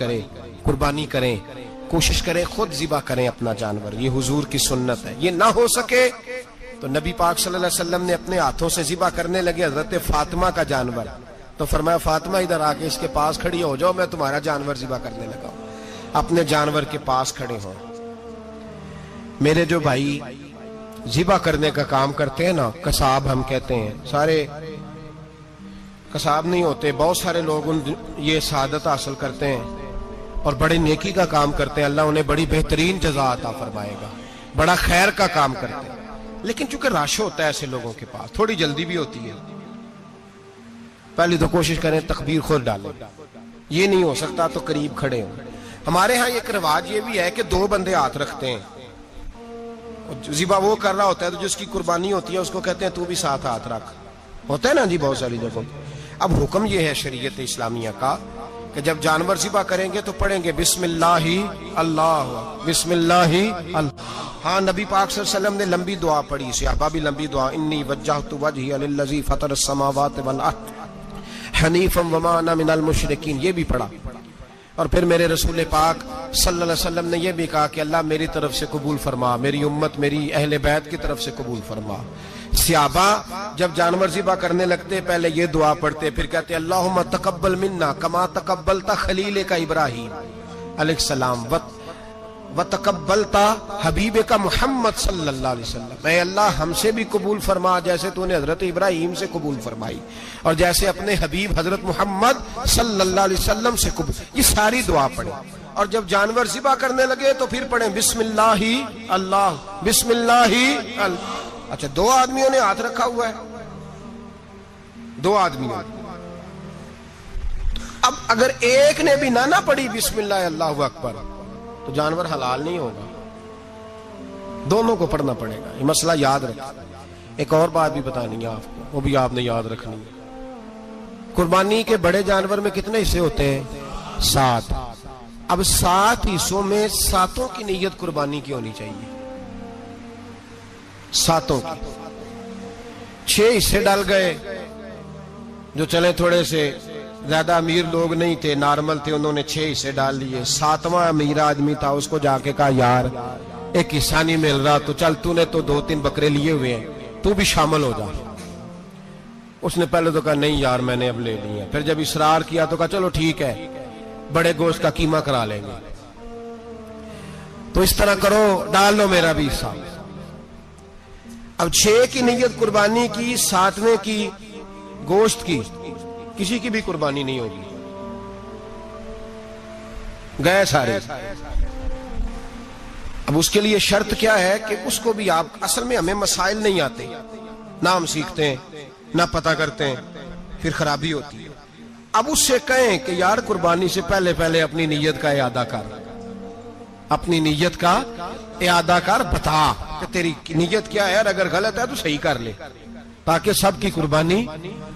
کریں، کوشش کریں خود ذبح کریں اپنا جانور۔ یہ حضور کی سنت ہے۔ یہ نہ ہو سکے تو نبی پاک صلی اللہ علیہ وسلم نے اپنے ہاتھوں سے ذبح کرنے لگے حضرت فاطمہ کا جانور، تو فرمایا فاطمہ ادھر آ کے اس کے پاس کھڑی ہو جاؤ، میں تمہارا جانور ذبح کرنے لگا ہوں۔ اپنے جانور کے پاس کھڑے ہوں۔ میرے جو بھائی ذبح کرنے کا کام کرتے ہیں نا، قصاب ہم کہتے ہیں، سارے قصاب نہیں ہوتے، بہت سارے لوگ یہ سعادت حاصل کرتے ہیں اور بڑے نیکی کا کام کرتے ہیں، اللہ انہیں بڑی بہترین جزا عطا فرمائے گا، بڑا خیر کا کام کرتے ہیں، لیکن چونکہ رش ہوتا ہے ایسے لوگوں کے پاس، تھوڑی جلدی بھی ہوتی ہے، پہلی تو کوشش کریں تکبیر خود ڈالیں، یہ نہیں ہو سکتا تو قریب کھڑے ہوں۔ ہمارے ہاں ایک رواج یہ بھی ہے کہ 2 بندے ہاتھ رکھتے ہیں، ذبح وہ کر رہا ہوتا ہے تو جس کی قربانی ہوتی ہے اس کو کہتے ہیں تو بھی ساتھ ہاتھ رکھ، ہوتا ہے نا جی بہت ساری جگہوں۔ اب حکم یہ ہے شریعت اسلامیہ کا کہ جب جانور ذبح کریں گے تو پڑھیں گے بسم اللہ اللہ، بسم اللہ اللہ۔ ہاں نبی پاک صلی اللہ علیہ وسلم نے لمبی دعا پڑھی، صحابہ بھی لمبی دعا، انی وجہت وجہی للذی فطر السماوات والارض حنیفا وما انا من المشرکین، یہ بھی پڑھا۔ اور پھر میرے رسول پاک صلی اللہ علیہ وسلم نے یہ بھی کہا کہ اللہ میری طرف سے قبول فرما، میری امت میری اہل بیت کی طرف سے قبول فرما۔ صحابہ جب جانور ذبح کرنے لگتے پہلے یہ دعا پڑھتے، پھر کہتے اللہم تقبل منا کما تقبلتا خلیل کا ابراہیم علیہ السلام وتقبلتا حبیب کا محمد صلی اللہ علیہ وسلم، اے اللہ ہم سے بھی قبول فرما جیسے تو نے حضرت ابراہیم سے قبول فرمائی اور جیسے اپنے حبیب حضرت محمد صلی اللہ علیہ وسلم سے قبول۔ یہ ساری دعا پڑھیں اور جب جانور ذبح کرنے لگے تو پھر پڑھیں بسم اللہ اللہ، بسم اللہ اللہ۔ اچھا 2 آدمیوں نے ہاتھ رکھا ہوا ہے، 2 آدمیوں، اب اگر ایک نے بھی نہ پڑھی بسم اللہ اللہ اکبر تو جانور حلال نہیں ہوگا، دونوں کو پڑھنا پڑے گا۔ یہ مسئلہ یاد رکھیں۔ ایک اور بات بھی بتانی ہے آپ کو، وہ بھی آپ نے یاد رکھنی ہے۔ قربانی کے بڑے جانور میں کتنے حصے ہوتے ہیں؟ 7۔ اب 7 حصوں میں 7 کی نیت قربانی کی ہونی چاہیے، 7 کی۔ 6 حصے ڈال گئے، جو چلے تھوڑے سے زیادہ امیر لوگ نہیں تھے، نارمل تھے، انہوں نے 6 حصے ڈال لیے۔ 7واں امیر آدمی تھا، اس کو جا کے کہا یار ایک حصہ نہیں مل رہا تو چل تو نے تو 2-3 بکرے لیے ہوئے ہیں تو بھی شامل ہو جا۔ اس نے پہلے تو کہا نہیں یار میں نے اب لے لی ہے، پھر جب اصرار کیا تو کہا چلو ٹھیک ہے بڑے گوشت کا قیمہ کرا لیں گے، تو اس طرح کرو ڈال لو میرا بھی حصہ۔ اب 6 کی نیت قربانی کی، 7ویں کی گوشت کی، کسی کی بھی قربانی نہیں ہوگی، گئے سارے۔ اب اس کے لیے شرط کیا ہے کہ اس کو بھی آپ، اصل میں ہمیں مسائل نہیں آتے، نہ ہم سیکھتے ہیں نہ پتہ کرتے ہیں، پھر خرابی ہوتی ہے۔ اب اس سے کہیں کہ یار قربانی سے پہلے اپنی نیت کا اعادہ کر، اپنی نیت کا اعادہ کر، بتا کہ تیری نیت کیا ہے، اگر غلط ہے تو صحیح کر لے، تاکہ سب کی قربانی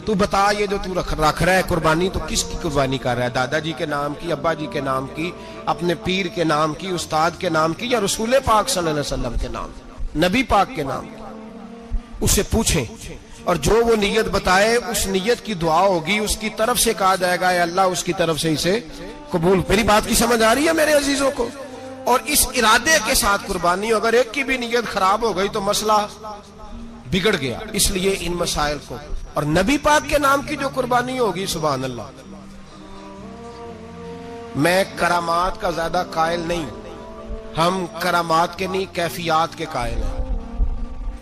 تو بتا۔ یہ جو تو رکھ رہا ہے قربانی تو کس کی قربانی کر رہا ہے؟ دادا جی کے نام کی، ابا جی کے نام کی، اپنے پیر کے نام کی، استاد کے نام کی، یا رسول پاک صلی اللہ علیہ وسلم کے نام، نبی پاک کے نام کی؟ اسے پوچھیں اور جو وہ نیت بتائے اس نیت کی دعا ہوگی، اس کی طرف سے کہا جائے گا اے اللہ اس کی طرف سے اسے قبول۔ میری بات کی سمجھ آ رہی ہے میرے عزیزوں کو؟ اور اس ارادے کے ساتھ قربانی، اگر ایک کی بھی نیت خراب ہو گئی تو مسئلہ بگڑ گیا۔ اس لیے ان مسائل کو، اور نبی پاک کے نام کی جو قربانی ہوگی، سبحان اللہ، میں کرامات کا زیادہ قائل نہیں، ہم کرامات کے نہیں کیفیات کے قائل ہیں،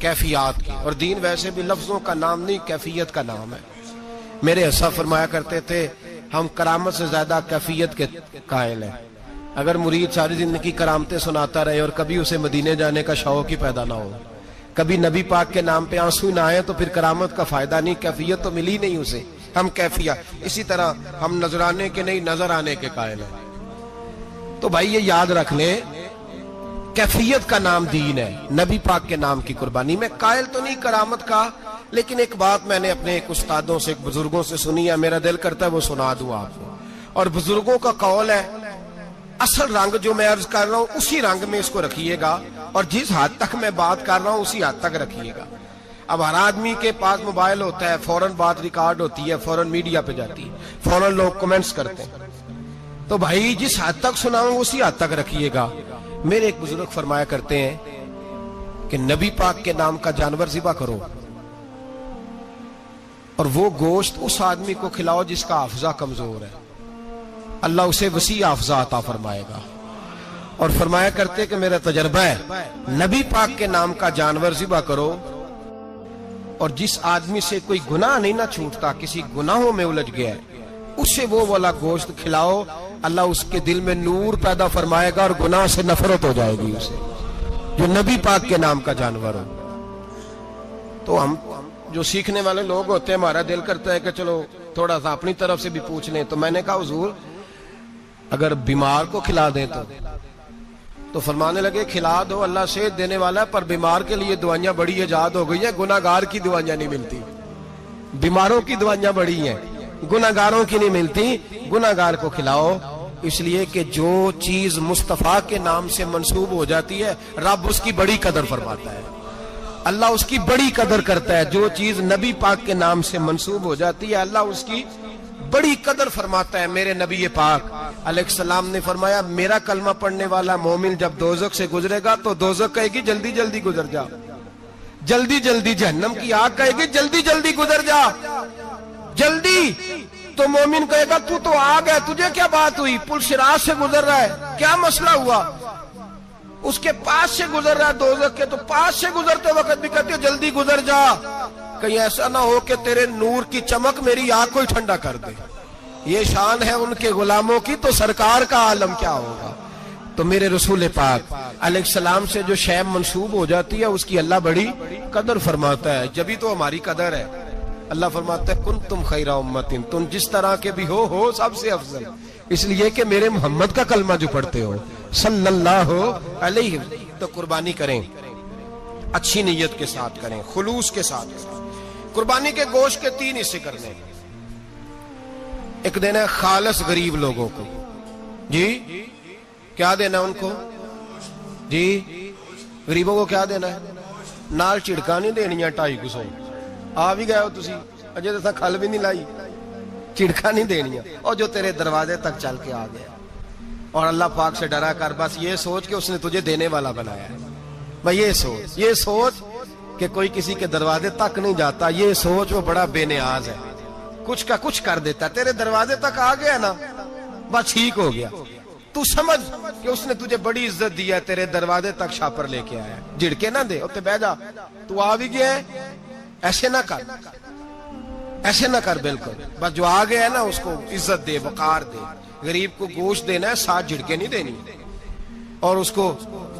کیفیات کی، اور دین ویسے بھی لفظوں کا نام نہیں کیفیت کا نام ہے۔ میرے حساب فرمایا کرتے تھے ہم کرامت سے زیادہ کیفیت کے قائل ہیں۔ اگر مرید ساری زندگی کرامتیں سناتا رہے اور کبھی اسے مدینے جانے کا شوق ہی پیدا نہ ہو، کبھی نبی پاک کے نام پہ آنسو نہ آئے، تو پھر کرامت کا فائدہ نہیں، کیفیت تو ملی نہیں اسے، ہم کیفیت۔ اسی طرح ہم نظرانے کے نہیں نظر آنے کے قائل ہیں۔ تو بھائی یہ یاد رکھ لیں، کیفیت کا نام دین ہے، نبی پاک کے نام کی قربانی۔ میں قائل تو نہیں کرامت کا، لیکن ایک بات میں نے اپنے ایک استادوں سے، ایک بزرگوں سے سنی ہے، میرا دل کرتا ہے وہ سنا دوں آپ کو۔ اور بزرگوں کا قول ہے اصل رنگ جو میں عرض کر رہا ہوں اسی رنگ میں اس کو رکھیے گا، اور جس حد تک میں بات کر رہا ہوں اسی حد تک رکھیے گا۔ اب ہر آدمی کے پاس موبائل ہوتا ہے، فوراً بات ریکارڈ ہوتی ہے، فوراً میڈیا پہ جاتی ہے، فوراً لوگ کمنٹس کرتے ہیں، تو بھائی جس حد تک سناؤں اسی حد تک رکھیے گا۔ میرے ایک بزرگ فرمایا کرتے ہیں کہ نبی پاک کے نام کا جانور ذبح کرو اور وہ گوشت اس آدمی کو کھلاؤ جس کا حافظہ کمزور ہے، اللہ اسے وسیع حافظہ عطا فرمائے گا۔ اور فرمایا کرتے کہ میرا تجربہ ہے، نبی پاک کے نام کا جانور ذبح کرو اور جس آدمی سے کوئی گناہ نہیں نہ چھوٹتا، کسی گناہوں میں الجھ گیا ہے، اسے وہ والا گوشت کھلاؤ، اللہ اس کے دل میں نور پیدا فرمائے گا اور گناہ سے نفرت ہو جائے گی اسے، جو نبی پاک کے نام کا جانور ہو۔ تو ہم جو سیکھنے والے لوگ ہوتے ہیں، ہمارا دل کرتا ہے کہ چلو تھوڑا سا اپنی طرف سے بھی پوچھ لیں، تو میں نے کہا حضور اگر بیمار کو کھلا دیں تو فرمانے لگے کھلا دو، اللہ صحت دینے والا ہے، پر بیمار کے لیے دوائیاں بڑی ایجاد ہو گئی ہیں، گناہگار کی دوائیاں نہیں ملتی، بیماروں کی دوائیاں بڑی ہیں، گناہگاروں کی نہیں ملتی، گناہگار کو کھلاؤ، اس لیے کہ جو چیز مصطفیٰ کے نام سے منسوب ہو جاتی ہے رب اس کی بڑی قدر فرماتا ہے، اللہ اس کی بڑی قدر کرتا ہے۔ جو چیز نبی پاک کے نام سے منسوب ہو جاتی ہے اللہ اس کی بڑی قدر فرماتا ہے۔ میرے نبی پاک علیہ السلام نے فرمایا میرا کلمہ پڑھنے والا مومن جب دوزخ سے گزرے گا تو دوزخ کہے گی جلدی جلدی گزر جا، جلدی جلدی، جہنم کی آگ کہے گی جلدی جلدی گزر جا، جلدی، تو مومن کہے گا تو آگ ہے، تجھے کیا بات ہوئی، پل صراط سے گزر رہا ہے، کیا مسئلہ ہوا، اس کے پاس سے گزر رہا ہے دوزخ کے، تو پاس سے گزرتے وقت بھی کہتے جلدی گزر جا، کہیں ایسا نہ ہو کہ تیرے نور کی چمک میری آنکھ کو ہی ٹھنڈا کر دے۔ یہ شان ہے ان کے غلاموں کی، تو سرکار کا عالم کیا ہوگا۔ تو میرے رسول پاک علیہ السلام سے جو شے منسوب ہو جاتی ہے اس کی اللہ بڑی قدر فرماتا ہے، جبھی تو ہماری قدر ہے۔ اللہ فرماتا ہے کنتم خیر امت، تم جس طرح کے بھی ہو سب سے افضل، اس لیے کہ میرے محمد کا کلمہ جو پڑھتے ہو صلی اللہ علیہ وسلم۔ تو قربانی کریں، اچھی نیت کے ساتھ کریں، خلوص کے ساتھ کریں۔ قربانی کے گوشت کے 3 حصے کرنے، ایک دینا ہے خالص غریب لوگوں کو، جی کیا دینا ہے ان کو، جی غریبوں کو کیا دینا ہے، نال چڑکا نہیں دینی ہے 250 آ بھی گئے ہو تسی اجے تو کھل بھی نہیں لائی، چڑکا نہیں دینی ہے، اور جو تیرے دروازے تک چل کے آ گیا، اور اللہ پاک سے ڈرا کر، بس یہ سوچ کہ اس نے تجھے دینے والا بنایا ہے، بھائی یہ سوچ کہ کوئی کسی کے دروازے تک نہیں جاتا، یہ سوچ وہ بڑا بے نیاز ہے، کچھ کا کچھ کر دیتا، تیرے دروازے تک آ گیا نا بس ٹھیک ہو گیا، تو سمجھ کہ اس نے تجھے بڑی عزت دی ہے، تیرے دروازے تک شاپر لے کے آیا ہے، جھڑکے نہ دے، اتنے بہ جا، تو آ بھی گیا ہے، ایسے نہ کر، ایسے نہ کر، بالکل بس جو آ گیا ہے نا اس کو عزت دے، وقار دے۔ غریب کو گوشت دینا ہے، 7 جھڑکے نہیں دینی، اور اس کو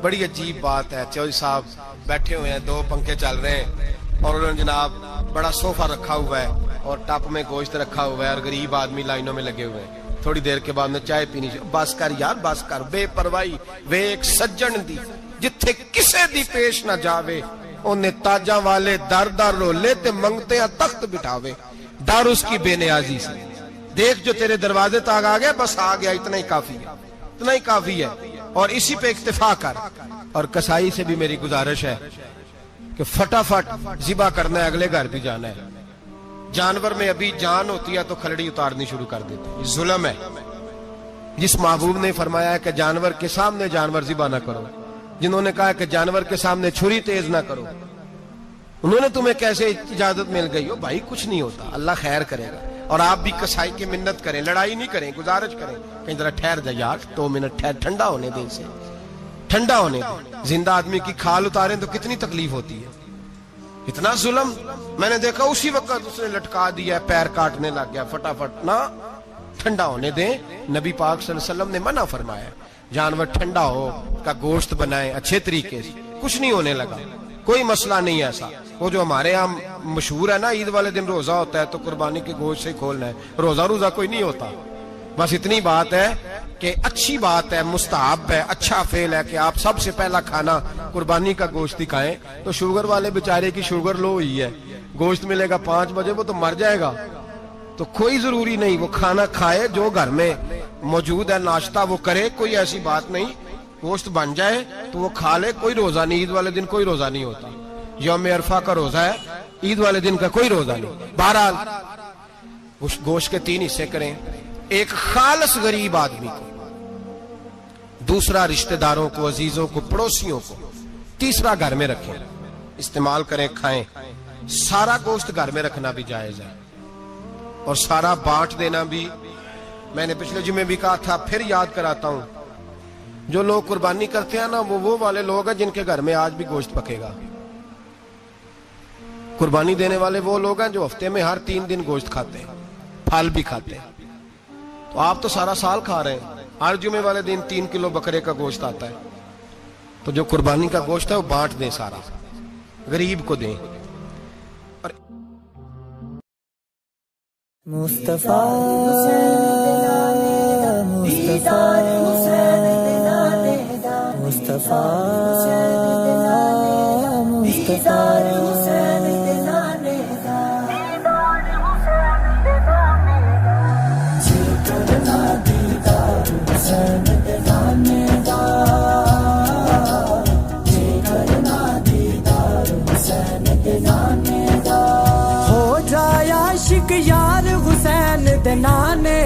بڑی عجیب بات ہے، چودھری صاحب بیٹھے ہوئے ہیں، 2 پنکھے چل رہے ہیں، اور انہوں نے جناب بڑا صوفہ رکھا ہوا ہے اور ٹپ میں گوشت رکھا ہوا ہے، اور غریب آدمی لائنوں میں لگے ہوئے ہیں، تھوڑی دیر کے بعد میں چائے پینی، بس کر یار بس کر، بے پرواہی وے ایک سجن دی جتھے کسے دی پیش نہ جاوے، انہیں تاجاں والے در در رولے تے منگتے ہیں تخت بٹھاوے، ڈر اس کی بے نیازی سے، دیکھ جو تیرے دروازے تک آ گیا، بس آ گیا، اتنا ہی کافی ہے، اتنا ہی کافی ہے، اور اسی پہ اکتفا کر۔ اور کسائی سے بھی میری گزارش ہے کہ فٹافٹ ذبح کرنا ہے، اگلے گھر بھی جانا ہے، جانور میں ابھی جان ہوتی ہے تو کھلڑی اتارنی شروع کر دیتے ہیں، ظلم ہے۔ جس محبوب نے فرمایا ہے کہ جانور کے سامنے جانور ذبح نہ کرو، جنہوں نے کہا کہ جانور کے سامنے چھری تیز نہ کرو، انہوں نے تمہیں کیسے اجازت مل گئی ہو؟ بھائی کچھ نہیں ہوتا، اللہ خیر کرے گا۔ اور آپ بھی کسائی کی منت کریں، لڑائی نہیں کریں، گزارش کریں، کہیں ذرا ٹھہر جا یار، 2 منٹ ٹھہر، ٹھنڈا ہونے دے، اسے ٹھنڈا ہونے دے۔ زندہ آدمی کی کھال اتاریں تو کتنی تکلیف ہوتی ہے، اتنا ظلم میں نے دیکھا، اسی وقت اس نے لٹکا دیا، پیر کاٹنے لگ گیا، فٹافٹ نہ، ٹھنڈا ہونے دیں۔ نبی پاک صلی اللہ علیہ وسلم نے منع فرمایا جانور ٹھنڈا ہو کا گوشت بنائیں اچھے طریقے سے، کچھ نہیں ہونے لگا، کوئی مسئلہ نہیں ایسا۔ وہ جو ہمارے یہاں مشہور ہے نا، عید والے دن روزہ ہوتا ہے تو قربانی کے گوشت سے کھولنا ہے، روزہ کوئی نہیں ہوتا، بس اتنی بات ہے کہ اچھی بات ہے، مستحب ہے، اچھا فعل ہے کہ آپ سب سے پہلا کھانا قربانی کا گوشت ہی کھائیں۔ تو شوگر والے بیچارے کی شوگر لو ہوئی ہے، گوشت ملے گا 5 بجے، وہ تو مر جائے گا، تو کوئی ضروری نہیں، وہ کھانا کھائے جو گھر میں موجود ہے ناشتہ وہ کرے، کوئی ایسی بات نہیں، گوشت بن جائے تو وہ کھا لے، کوئی روزہ نہیں، عید والے دن کوئی روزہ نہیں ہوتا، یوم عرفہ کا روزہ ہے، عید والے دن کا کوئی روزہ نہیں۔ بہرحال گوشت کے 3 حصے کریں، ایک خالص غریب آدمی کو، دوسرا رشتہ داروں کو، عزیزوں کو، پڑوسیوں کو، تیسرا گھر میں رکھیں، استعمال کریں، کھائیں۔ سارا گوشت گھر میں رکھنا بھی جائز ہے اور سارا بانٹ دینا بھی۔ میں نے پچھلے جمعے بھی کہا تھا، پھر یاد کراتا ہوں، جو لوگ قربانی کرتے ہیں نا وہ والے لوگ ہیں جن کے گھر میں آج بھی گوشت پکے گا۔ قربانی دینے والے وہ لوگ ہیں جو ہفتے میں ہر 3 دن گوشت کھاتے ہیں، پھل بھی کھاتے ہیں۔ تو آپ تو سارا سال کھا رہے ہیں، ہر جمعے والے دن 3 کلو بکرے کا گوشت آتا ہے، تو جو قربانی کا گوشت ہے وہ بانٹ دیں، سارا غریب کو دیں۔ مصطفیٰ مصطفیٰ مصطفیٰ ہو جائے عاشق یار حسین دے نانے